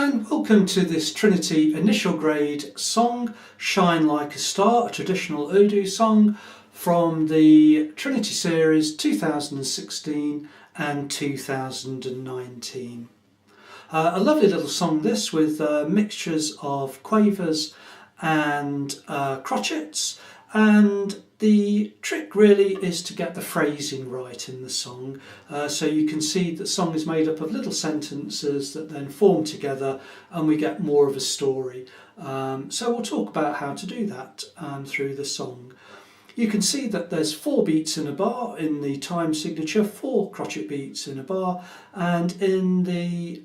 And welcome to this Trinity initial grade song, Shine Like a Star, a traditional Urdu song from the Trinity series 2016 and 2019. A lovely little song this, with mixtures of quavers and crotchets, and the trick really is to get the phrasing right in the song. So you can see the song is made up of little sentences that then form together and we get more of a story. So we'll talk about how to do that through the song. You can see that there's 4 beats in a bar in the time signature, 4 crotchet beats in a bar, and in the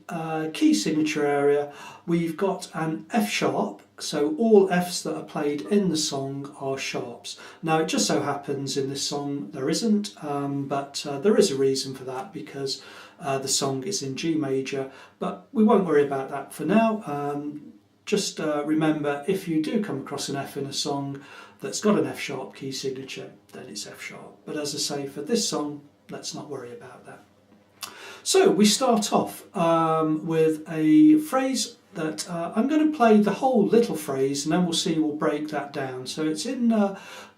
key signature area we've got an F sharp, so all Fs that are played in the song are sharps. Now it just so happens in this song there isn't, but there is a reason for that, because the song is in G major, but we won't worry about that for now. Just remember, if you do come across an F in a song that's got an F sharp key signature, then it's F sharp. But as I say, for this song, let's not worry about that. So we start off with a phrase that I'm going to play the whole little phrase, and then we'll break that down. So it's in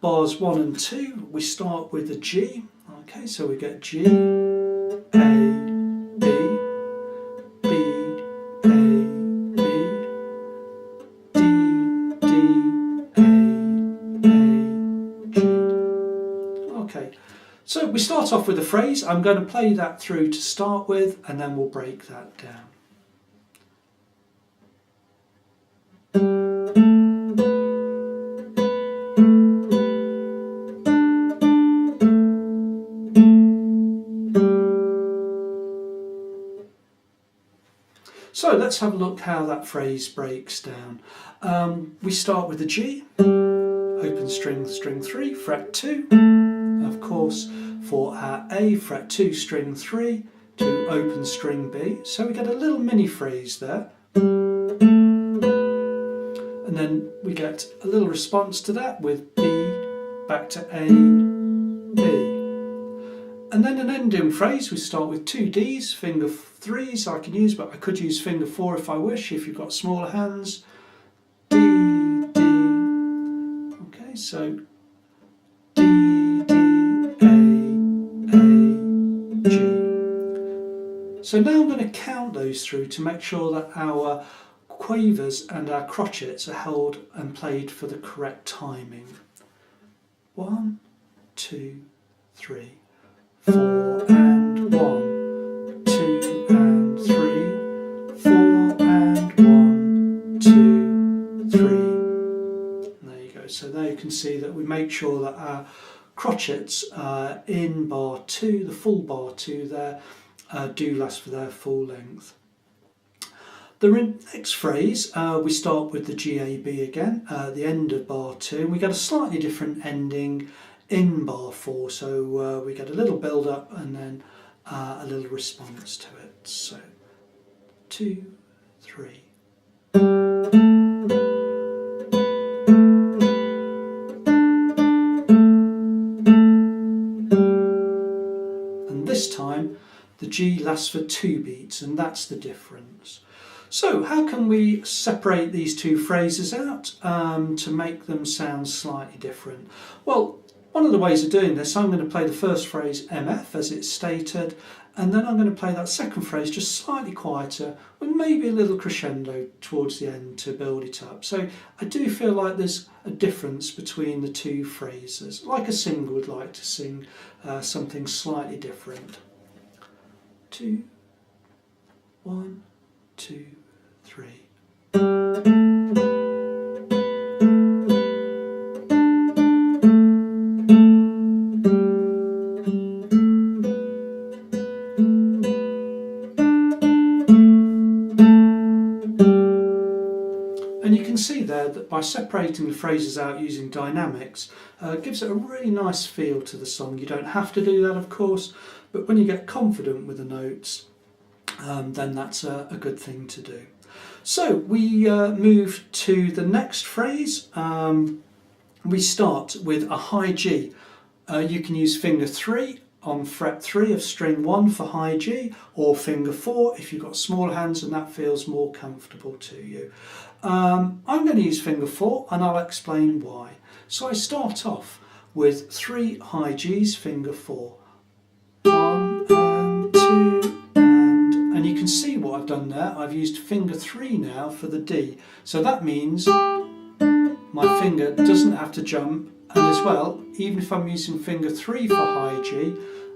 bars 1 and 2. We start with a G. Okay, so we get G, A, B, B, A, B, D, D, A, G. Okay, so we start off with a phrase. I'm going to play that through to start with, and then we'll break that down. So let's have a look how that phrase breaks down. We start with the G, open string, string 3, fret 2. Of course, for our A, fret 2, string 3 to open string B. So we get a little mini phrase there. And then we get a little response to that with B, back to A, B. And then an ending phrase. We start with 2 Ds, finger 3s I can use, but I could use finger 4 if I wish, if you've got smaller hands. D, D. Okay, so D, D, A, G. So now I'm going to count those through to make sure that our quavers and our crotchets are held and played for the correct timing. 1, 2, 3, 4 and 1, 2 and 3, 4 and 1, 2, 3. And there you go. So there you can see that we make sure that our crotchets in bar 2, the full bar 2 there, do last for their full length. The next phrase, we start with the GAB again, the end of bar 2, and we get a slightly different ending in bar 4, so we get a little build up and then a little response to it. So 2, 3. And this time the G lasts for 2 beats, and that's the difference. So how can we separate these 2 phrases out to make them sound slightly different? Well, one of the ways of doing this, I'm going to play the first phrase MF as it's stated, and then I'm going to play that second phrase just slightly quieter with maybe a little crescendo towards the end to build it up. So I do feel like there's a difference between the 2 phrases, like a singer would like to sing something slightly different. 2, 1, 2, 3. And you can see there that by separating the phrases out using dynamics, gives it a really nice feel to the song. You don't have to do that, of course, but when you get confident with the notes, then that's a good thing to do. So we move to the next phrase. We start with a high G. You can use finger 3 on fret 3 of string 1 for high G, or finger 4 if you've got small hands and that feels more comfortable to you. I'm going to use finger 4 and I'll explain why. So I start off with 3 high Gs, finger 4. 1 and 2 and you can see what I've done there. I've used finger 3 now for the D. So that means my finger doesn't have to jump, and as well, even if I'm using finger 3 for high G,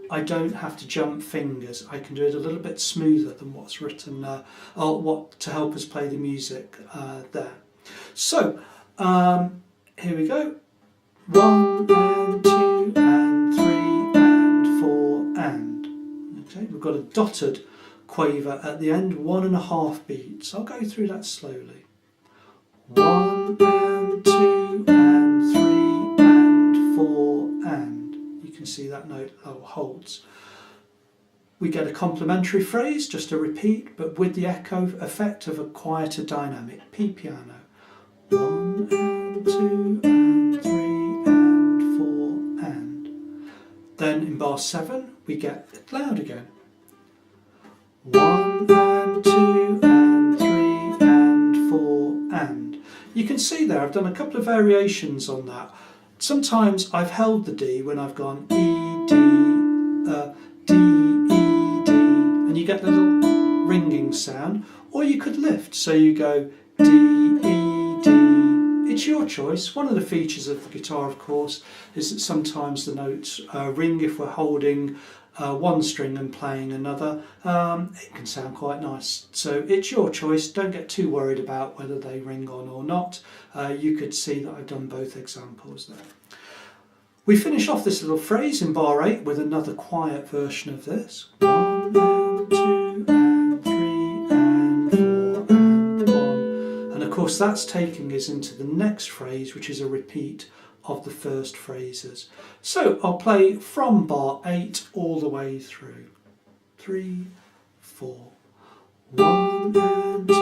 I don't have to jump fingers. I can do it a little bit smoother than what's written, or what to help us play the music there. So here we go. 1 and 2 and 3 and 4 and. Okay, we've got a dotted quaver at the end, 1.5 beats. I'll go through that slowly. 1 and 2 and 3 and 4 and. You can see that note holds. We get a complementary phrase, just a repeat, but with the echo effect of a quieter dynamic. P piano. 1 and 2 and 3 and 4 and. Then in bar 7 we get it loud again. 1 and 2 and 3 and 4 and. You can see there I've done a couple of variations on that. Sometimes I've held the D when I've gone E, D, D, E, D, and you get the little ringing sound, or you could lift, so you go D, E, D. It's your choice. One of the features of the guitar, of course, is that sometimes the notes ring if we're holding one string and playing another. It can sound quite nice. So it's your choice. Don't get too worried about whether they ring on or not. You could see that I've done both examples there. We finish off this little phrase in bar 8 with another quiet version of this. 1 and 2 and 3 and 4 and 1. And of course that's taking us into the next phrase, which is a repeat of the first phrases. So I'll play from bar 8 all the way through. 3, 4. 1 and 2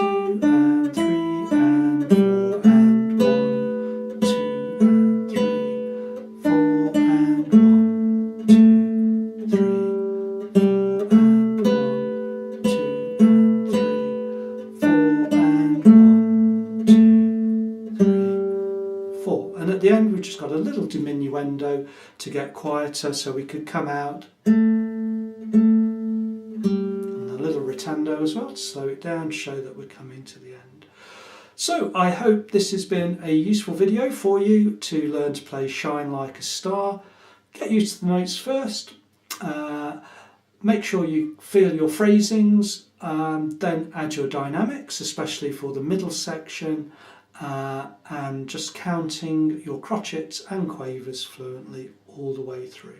and 3 and 4 and 1, 2 and 3, 4 and 1, 2, 3, 4 and 1, 2 and 3, 4 and 1, 2, 3, 4. And at the end we've just got a little diminuendo to get quieter, so we could come out. Ritando as well to slow it down, to show that we're coming to the end. So I hope this has been a useful video for you to learn to play Shine Like a Star. Get used to the notes first, make sure you feel your phrasings, then add your dynamics, especially for the middle section, and just counting your crotchets and quavers fluently all the way through.